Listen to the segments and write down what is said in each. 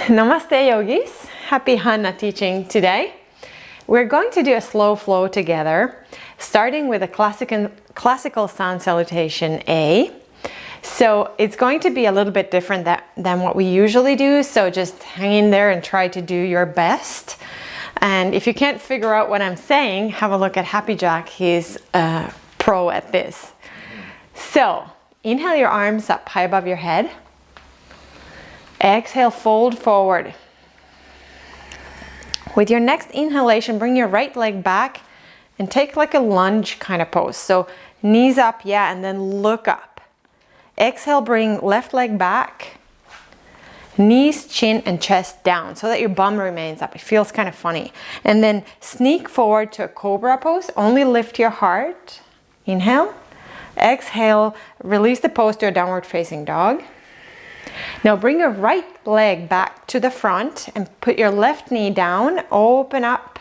Namaste yogis, happy Hanna teaching today. We're going to do a slow flow together, starting with a classical Sun Salutation A. So it's going to be a little bit different than what we usually do, so just hang in there and try to do your best. And if you can't figure out what I'm saying, have a look at Happy Jack, he's a pro at this. So inhale your arms up high above your head. Exhale, fold forward. With your next inhalation, bring your right leg back and take like a lunge kind of pose. So knees up, yeah, and then look up. Exhale, bring left leg back. Knees, chin, and chest down so that your bum remains up. It feels kind of funny. And then sneak forward to a cobra pose. Only lift your heart. Inhale. Exhale, release the pose to a downward facing dog. Now bring your right leg back to the front and put your left knee down, open up.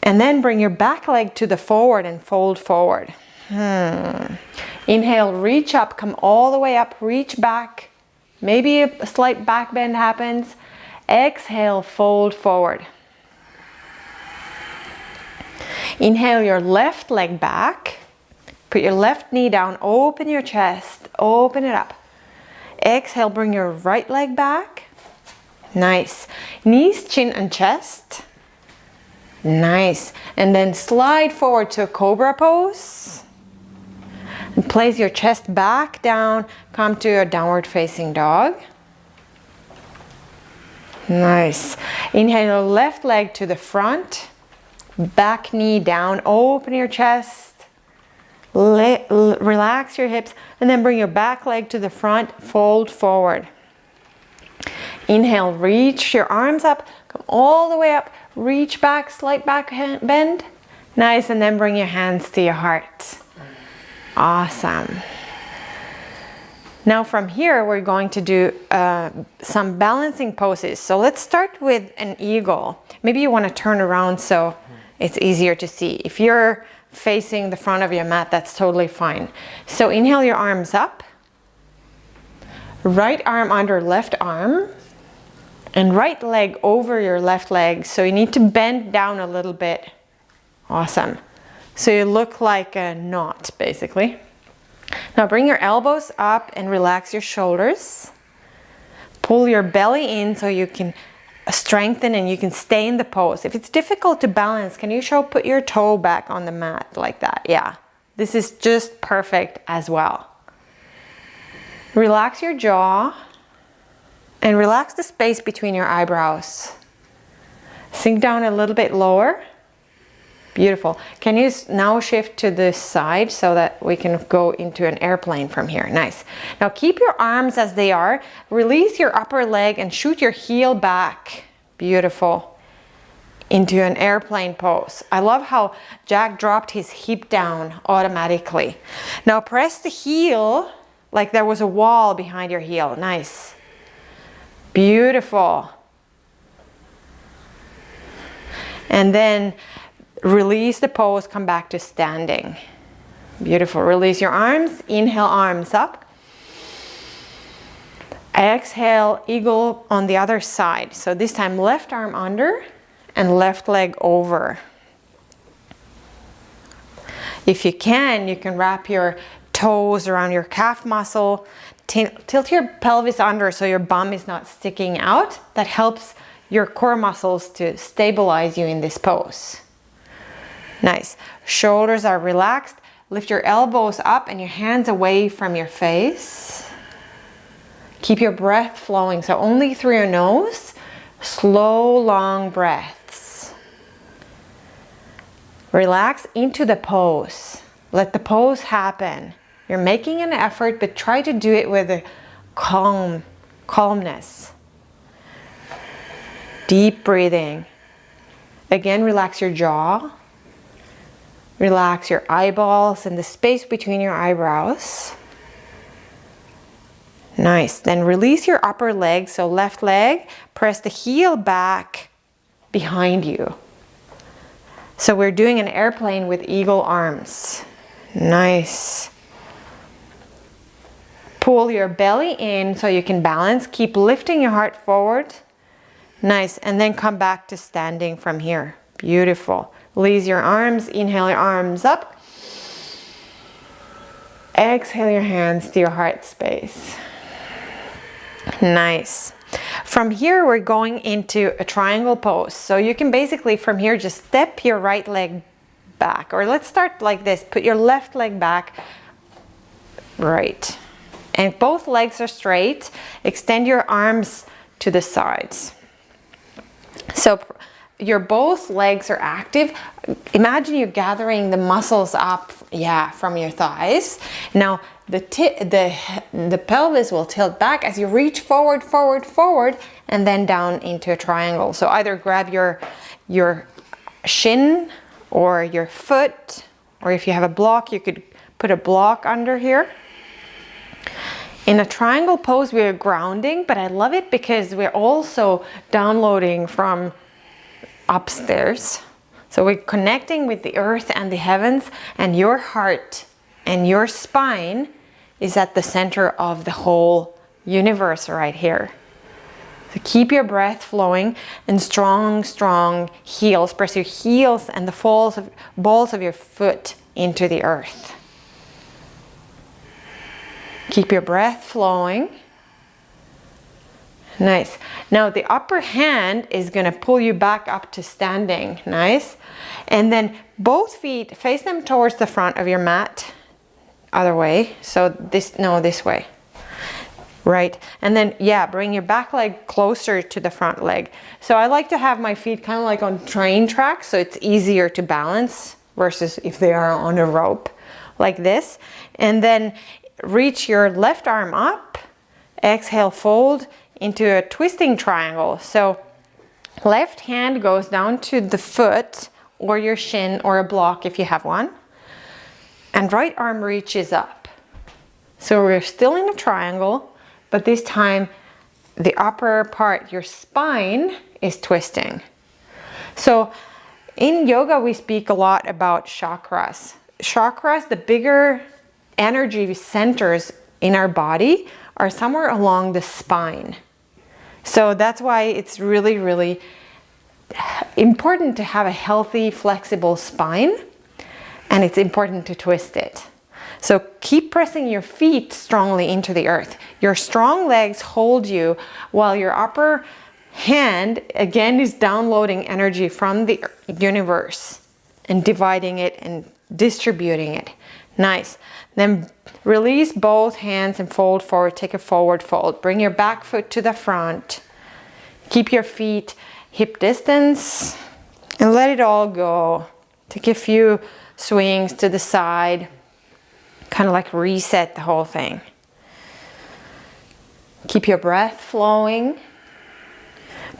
And then bring your back leg to the forward and fold forward. Inhale, reach up, come all the way up, reach back. Maybe a slight back bend happens. Exhale, fold forward. Inhale your left leg back. Put your left knee down, open your chest, open it up. Exhale, bring your right leg back. Nice. Knees, chin, and chest. Nice. And then slide forward to a cobra pose. And place your chest back down. Come to a downward facing dog. Nice. Inhale your left leg to the front. Back knee down. Open your chest. Relax your hips and then bring your back leg to the front, fold forward. Inhale, reach your arms up, come all the way up, reach back, slight back bend. Nice, and then bring your hands to your heart. Awesome. Now from here, we're going to do some balancing poses. So let's start with an eagle. Maybe you want to turn around so it's easier to see. If you're facing the front of your mat, that's totally fine. So inhale your arms up, right arm under left arm, and right leg over your left leg. So you need to bend down a little bit. Awesome. So you look like a knot, basically. Now bring your elbows up and relax your shoulders. Pull your belly in so you can strengthen and you can stay in the pose. If it's difficult to balance, can you put your toe back on the mat like that? Yeah, this is just perfect as well. Relax your jaw and relax the space between your eyebrows. Sink down a little bit lower. Beautiful. Can you now shift to this side so that we can go into an airplane from here? Nice. Now keep your arms as they are. Release your upper leg and shoot your heel back. Beautiful. Into an airplane pose. I love how Jack dropped his hip down automatically. Now press the heel like there was a wall behind your heel. Nice. Beautiful. And then release the pose, come back to standing. Beautiful. Release your arms. Inhale, arms up. Exhale, eagle on the other side. So this time left arm under and left leg over. If you can wrap your toes around your calf muscle. Tilt your pelvis under so your bum is not sticking out. That helps your core muscles to stabilize you in this pose. Nice. Shoulders are relaxed. Lift your elbows up and your hands away from your face. Keep your breath flowing, so only through your nose. Slow, long breaths. Relax into the pose. Let the pose happen. You're making an effort, but try to do it with a calmness. Deep breathing. Again, relax your jaw. Relax your eyeballs and the space between your eyebrows. Nice. Then release your upper leg. So left leg, press the heel back behind you. So we're doing an airplane with eagle arms. Nice. Pull your belly in so you can balance. Keep lifting your heart forward. Nice. And then come back to standing from here. Beautiful. Release your arms. Inhale your arms up. Exhale your hands to your heart space. Nice. From here, we're going into a triangle pose. So you can basically from here just step your right leg back. Or let's start like this. Put your left leg back. Right. And both legs are straight. Extend your arms to the sides. So your both legs are active. Imagine you're gathering the muscles up, from your thighs. Now the pelvis will tilt back as you reach forward, forward, forward, and then down into a triangle. So either grab your shin or your foot, or if you have a block, you could put a block under here. In a triangle pose, we are grounding, but I love it because we're also downloading from upstairs. So we're connecting with the earth and the heavens, and your heart and your spine is at the center of the whole universe right here. So keep your breath flowing and strong, strong heels. Press your heels and the balls of your foot into the earth. Keep your breath flowing. Nice. Now the upper hand is going to pull you back up to standing. Nice. And then both feet, face them towards the front of your mat. Other way. So this way. Right. And then, bring your back leg closer to the front leg. So I like to have my feet kind of like on train tracks, so it's easier to balance versus if they are on a rope like this. And then reach your left arm up. Exhale, fold into a twisting triangle. So left hand goes down to the foot or your shin or a block if you have one. And right arm reaches up. So we're still in a triangle, but this time the upper part, your spine, is twisting. So in yoga, we speak a lot about chakras. Chakras, the bigger energy centers in our body, are somewhere along the spine. So that's why it's really, really important to have a healthy, flexible spine, and it's important to twist it. So keep pressing your feet strongly into the earth. Your strong legs hold you while your upper hand again is downloading energy from the universe and dividing it and distributing it. Nice. Then release both hands and fold forward. Take a forward fold. Bring your back foot to the front. Keep your feet hip distance and let it all go. Take a few swings to the side. Kind of like reset the whole thing. Keep your breath flowing.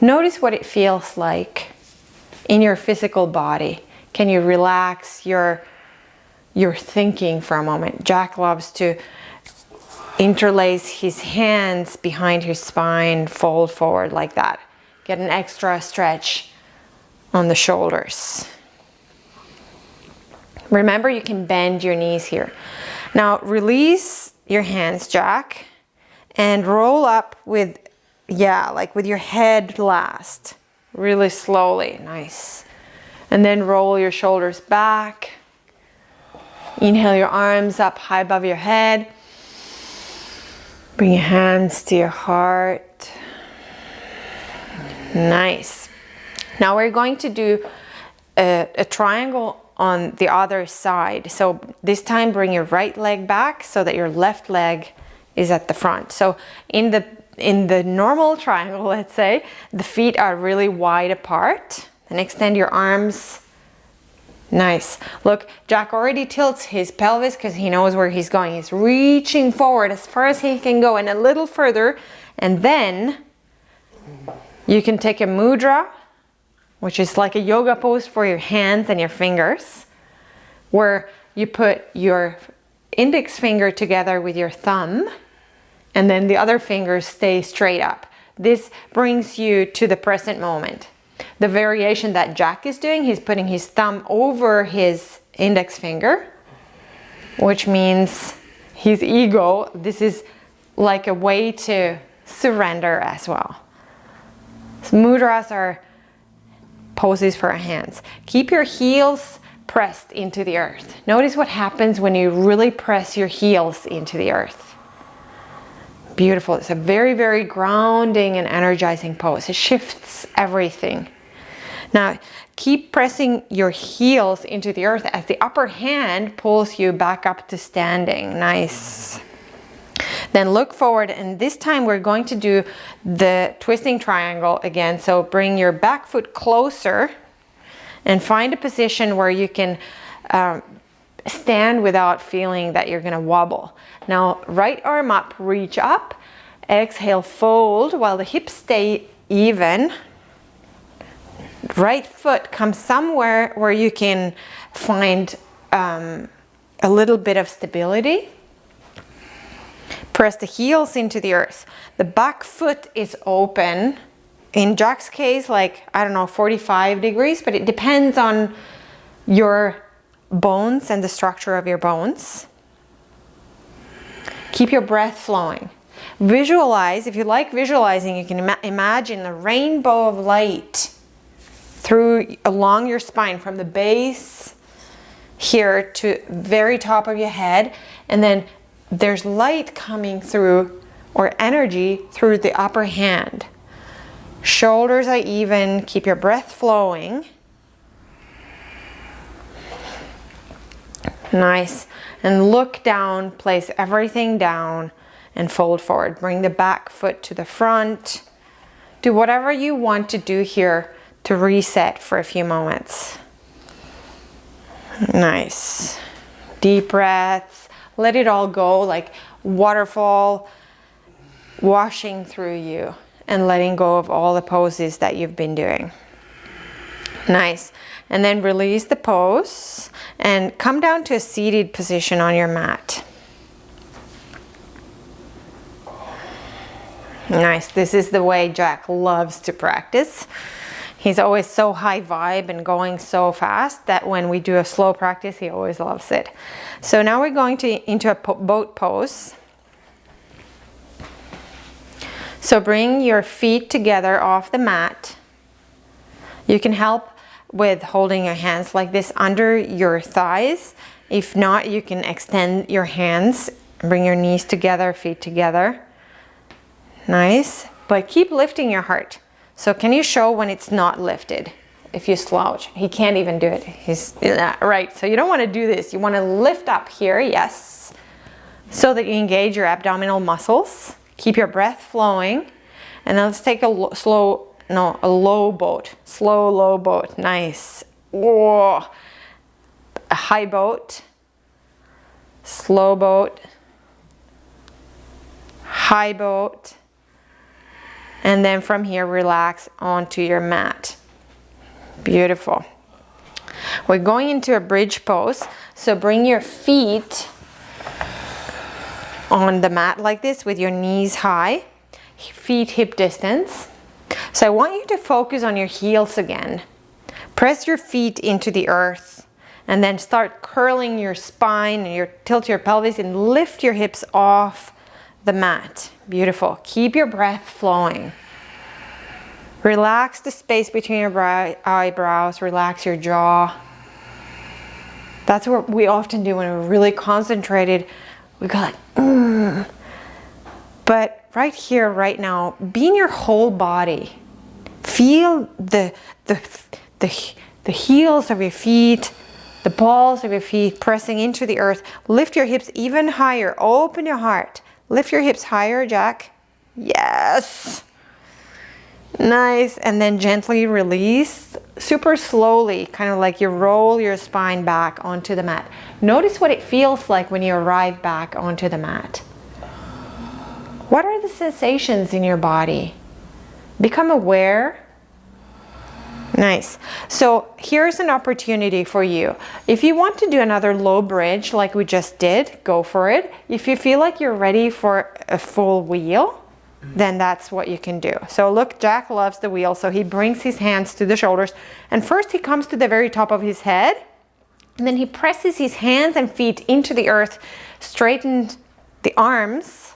Notice what it feels like in your physical body. Can you relax your thinking for a moment? Jack loves to interlace his hands behind his spine, fold forward like that. Get an extra stretch on the shoulders. Remember, you can bend your knees here. Now release your hands, Jack, and roll up with, like with your head last, really slowly. Nice. And then roll your shoulders back. Inhale your arms up high above your head. Bring your hands to your heart. Nice. Now we're going to do a triangle on the other side. So this time bring your right leg back so that your left leg is at the front. So in the normal triangle, let's say, the feet are really wide apart. Then extend your arms. Nice. Look, Jack already tilts his pelvis because he knows where he's going. He's reaching forward as far as he can go and a little further. And then you can take a mudra, which is like a yoga pose for your hands and your fingers, where you put your index finger together with your thumb and then the other fingers stay straight up. This brings you to the present moment. The variation that Jack is doing, he's putting his thumb over his index finger, which means his ego, this is like a way to surrender as well. So mudras are poses for our hands. Keep your heels pressed into the earth. Notice what happens when you really press your heels into the earth. Beautiful. It's a very, very grounding and energizing pose. It shifts everything. Now, keep pressing your heels into the earth as the upper hand pulls you back up to standing. Nice. Then look forward, and this time we're going to do the twisting triangle again. So bring your back foot closer and find a position where you can stand without feeling that you're gonna wobble. Now, right arm up, reach up, exhale, fold while the hips stay even. Right foot comes somewhere where you can find a little bit of stability. Press the heels into the earth. The back foot is open. In Jack's case, like, I don't know, 45 degrees, but it depends on your bones and the structure of your bones. Keep your breath flowing. Visualize, if you like visualizing, you can imagine a rainbow of light along your spine from the base here to very top of your head, and then there's light coming through, or energy through the upper hand. Shoulders are even. Keep your breath flowing. Nice. And look down, place everything down and fold forward. Bring the back foot to the front. Do whatever you want to do here to reset for a few moments. Nice. Deep breaths. Let it all go like waterfall washing through you and letting go of all the poses that you've been doing. Nice. And then release the pose and come down to a seated position on your mat. Nice. This is the way Jack loves to practice. He's always so high vibe and going so fast that when we do a slow practice, he always loves it. So now we're going into a boat pose. So bring your feet together off the mat. You can help with holding your hands like this under your thighs. If not, you can extend your hands, bring your knees together, feet together. Nice. But keep lifting your heart. So can you show when it's not lifted? If you slouch, he can't even do it. He's right. So you don't want to do this. You want to lift up here, yes, so that you engage your abdominal muscles. Keep your breath flowing, and then let's take a low boat. Slow, low boat. Nice. Whoa. A high boat. Slow boat. High boat. And then from here, relax onto your mat. Beautiful. We're going into a bridge pose. So bring your feet on the mat like this with your knees high, feet hip distance. So I want you to focus on your heels again. Press your feet into the earth and then start curling your spine and tilt your pelvis and lift your hips off the mat. Beautiful. Keep your breath flowing. Relax the space between your eyebrows. Relax your jaw. That's what we often do when we're really concentrated. We go like, But right here, right now, be in your whole body. Feel the heels of your feet, the balls of your feet pressing into the earth. Lift your hips even higher. Open your heart. Lift your hips higher, Jack. Yes. Nice. And then gently release, super slowly, kind of like you roll your spine back onto the mat. Notice what it feels like when you arrive back onto the mat. What are the sensations in your body? Become aware. Nice. So here's an opportunity for you. If you want to do another low bridge like we just did, go for it. If you feel like you're ready for a full wheel, then that's what you can do. So look, Jack loves the wheel, so he brings his hands to the shoulders, and first he comes to the very top of his head, and then he presses his hands and feet into the earth, straighten the arms,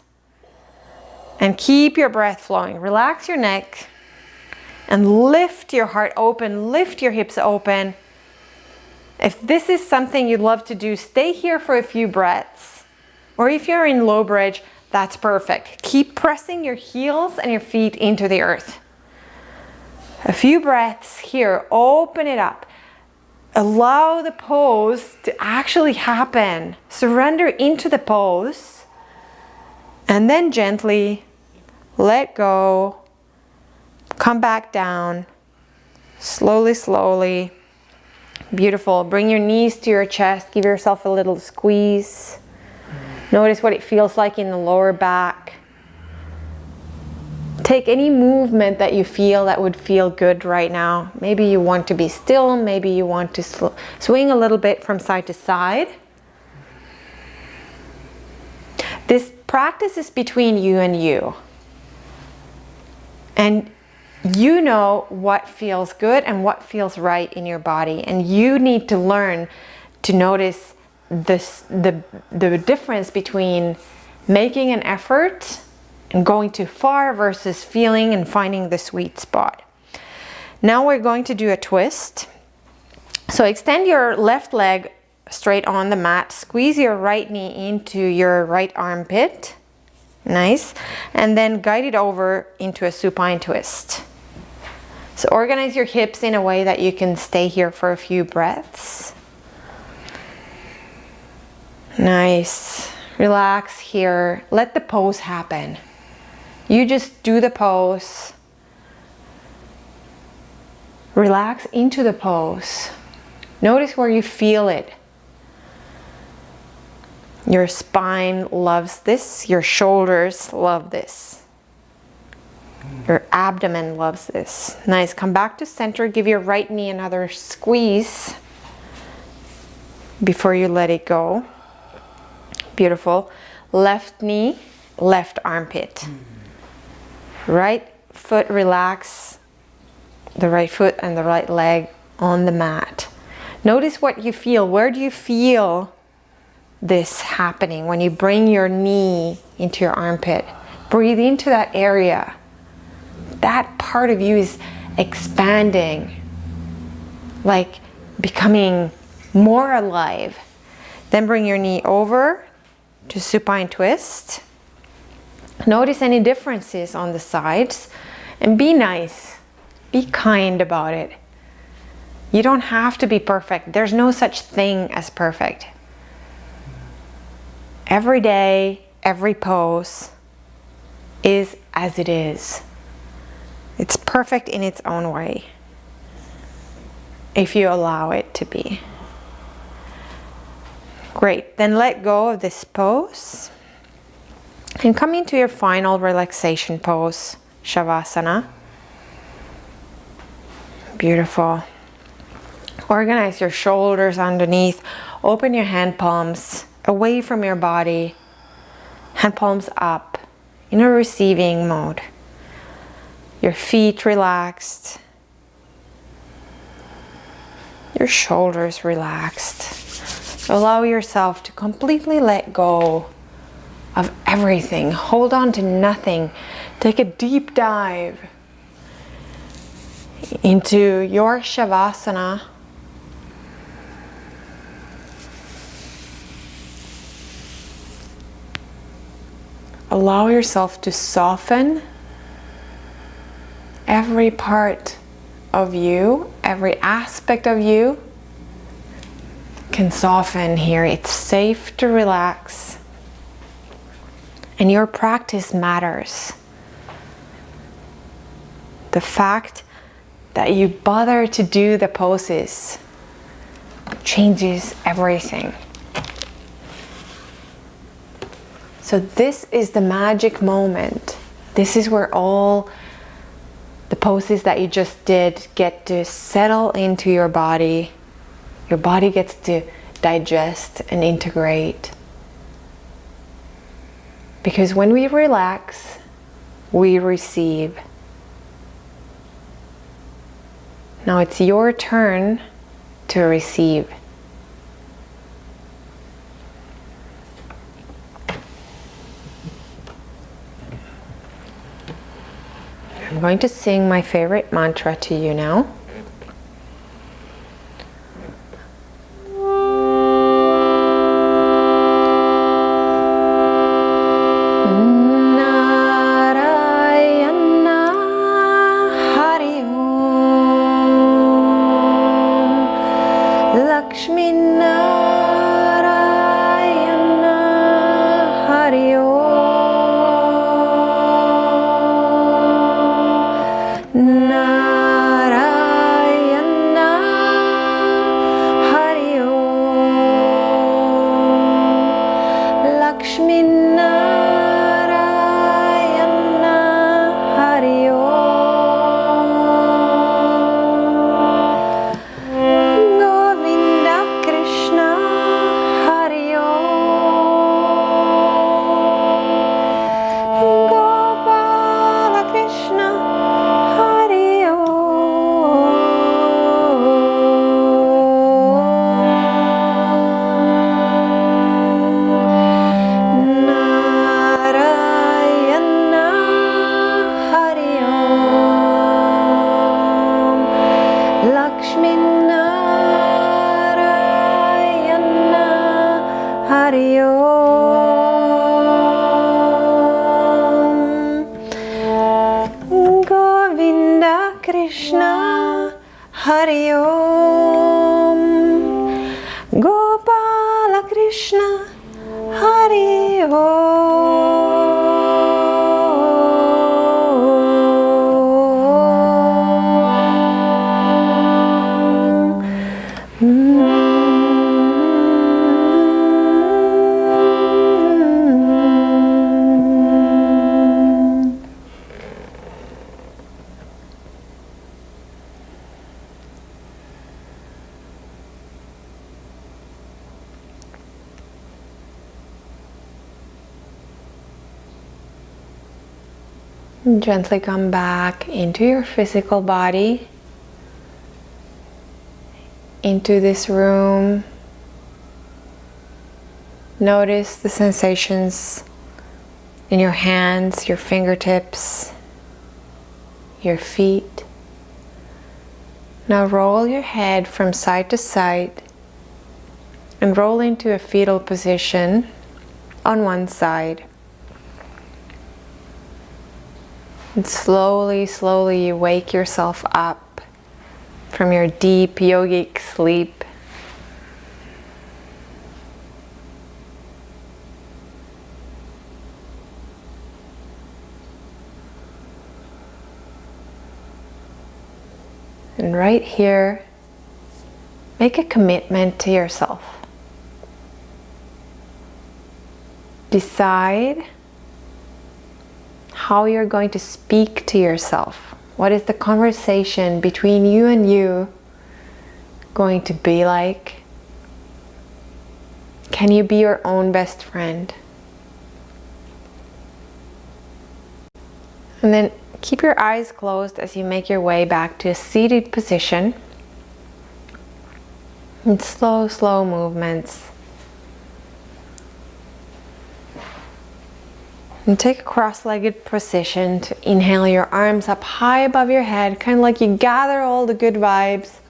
And keep your breath flowing. Relax your neck and lift your heart open, lift your hips open. If this is something you'd love to do, stay here for a few breaths. Or if you're in low bridge, that's perfect. Keep pressing your heels and your feet into the earth. A few breaths here, open it up. Allow the pose to actually happen. Surrender into the pose. And then gently let go. Come back down. Slowly, slowly. Beautiful. Bring your knees to your chest. Give yourself a little squeeze. Notice what it feels like in the lower back. Take any movement that you feel that would feel good right now. Maybe you want to be still. Maybe you want to swing a little bit from side to side. This practice is between you and you. And you know what feels good and what feels right in your body. And you need to learn to notice the difference between making an effort and going too far versus feeling and finding the sweet spot. Now we're going to do a twist. So extend your left leg straight on the mat. Squeeze your right knee into your right armpit. Nice. And then guide it over into a supine twist. So organize your hips in a way that you can stay here for a few breaths. Nice. Relax here. Let the pose happen. You just do the pose. Relax into the pose. Notice where you feel it. Your spine loves this. Your shoulders love this. Your abdomen loves this. Nice. Come back to center. Give your right knee another squeeze before you let it go. Beautiful. Left knee, left armpit. Right foot relax. The right foot and the right leg on the mat. Notice what you feel. Where do you feel this happening when you bring your knee into your armpit? Breathe into that area. That part of you is expanding, like becoming more alive. Then bring your knee over to supine twist. Notice any differences on the sides and be nice. Be kind about it. You don't have to be perfect. There's no such thing as perfect. Every day, every pose is as it is. It's perfect in its own way, if you allow it to be. Great, then let go of this pose and come into your final relaxation pose, Shavasana. Beautiful. Organize your shoulders underneath. Open your hand palms away from your body. Hand palms up in a receiving mode. Your feet relaxed. Your shoulders relaxed. Allow yourself to completely let go of everything. Hold on to nothing. Take a deep dive into your Shavasana. Allow yourself to soften every part of you, every aspect of you can soften here. It's safe to relax. And your practice matters. The fact that you bother to do the poses changes everything. So this is the magic moment. This is where all the poses that you just did get to settle into your body. Your body gets to digest and integrate. Because when we relax, we receive. Now it's your turn to receive. I'm going to sing my favorite mantra to you now. Hari Om. Gopala Krishna, Hari Om. Gently come back into your physical body, into this room. Notice the sensations in your hands, your fingertips, your feet. Now roll your head from side to side and roll into a fetal position on one side. And slowly, slowly you wake yourself up from your deep yogic sleep. And right here, make a commitment to yourself. Decide how you're going to speak to yourself. What is the conversation between you and you going to be like? Can you be your own best friend? And then keep your eyes closed as you make your way back to a seated position. And slow, slow movements. And take a cross-legged position to inhale your arms up high above your head, kind of like you gather all the good vibes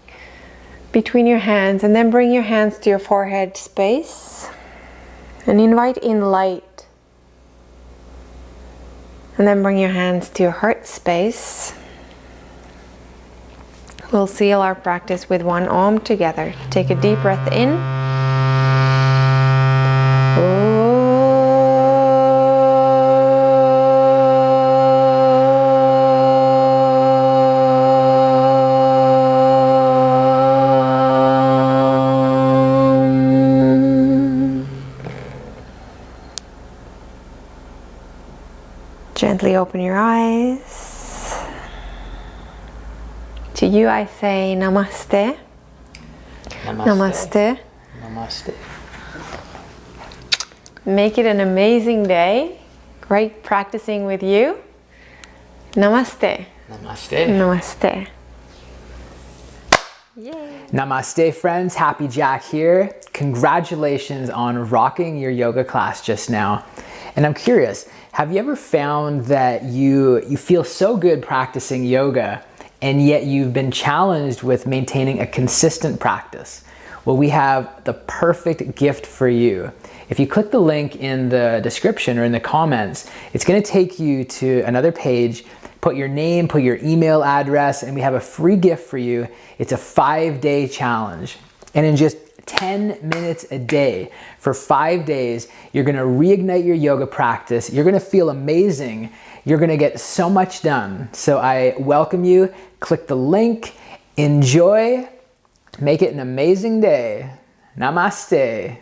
between your hands, and then bring your hands to your forehead space and invite in light. And then bring your hands to your heart space. We'll seal our practice with one Om together. Take a deep breath in. Gently open your eyes. To you I say Namaste. Namaste. Namaste. Make it an amazing day. Great practicing with you. Namaste. Namaste. Namaste. Yay. Namaste, friends. Happy Jack here. Congratulations on rocking your yoga class just now. And I'm curious, Have you ever found that you feel so good practicing yoga and yet you've been challenged with maintaining a consistent practice? Well, we have the perfect gift for you. If you click the link in the description or in the comments, it's going to take you to another page. Put your name, put your email address, and we have a free gift for you. It's a 5-day challenge. And in just 10 minutes a day for 5 days, you're gonna reignite your yoga practice. You're gonna feel amazing. You're gonna get so much done. So I welcome you. Click the link, enjoy, make it an amazing day. Namaste.